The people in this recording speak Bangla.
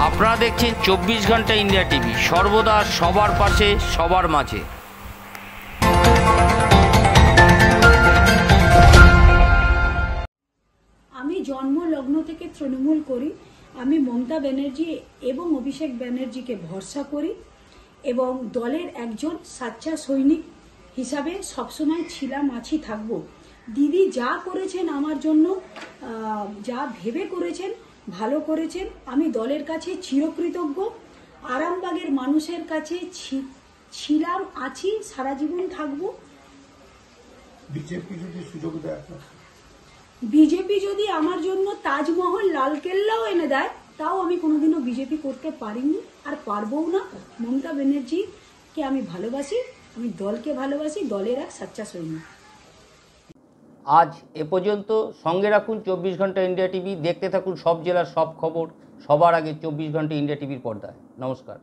আপনারা দেখছেন 24 ঘন্টা ইন্ডিয়া টিভি, সর্বদা সবার পাশে, সবার মাঝে। আমি জন্ম লগ্ন থেকে তৃণমূল করি। আমি মমতা ব্যানার্জি এবং অভিষেক ব্যানার্জিকে ভরসা করি এবং দলের একজন সাচ্চা সৈনিক হিসাবে সবসময় ছিলাম, আছি, থাকব। দিদি যা করেছেন আমার জন্য, যা ভেবে করেছেন, ভালো করেছেন। আমি দলের কাছে চিরকৃতজ্ঞ। আরামবাগের মানুষের কাছে ছিলাম, আছি, সারা জীবন থাকব। বিজেপি যদি আমার জন্য তাজমহল, লালকেল্লাও এনে দেয়, তাও আমি কোনোদিনও বিজেপি করতে পারিনি আর পারবও না। মমতা ব্যানার্জিকে আমি ভালোবাসি, আমি দলকে ভালোবাসি, দলের এক সাচ্চা সৈনিক। আজ এ পর্যন্ত। সঙ্গে রাখুন 24 ঘন্টা ইন্ডিয়া টিভি। দেখতে থাকুন সব জেলার সব খবর সবার আগে 24 ঘন্টা ইন্ডিয়া টিভির পর্দায়। নমস্কার।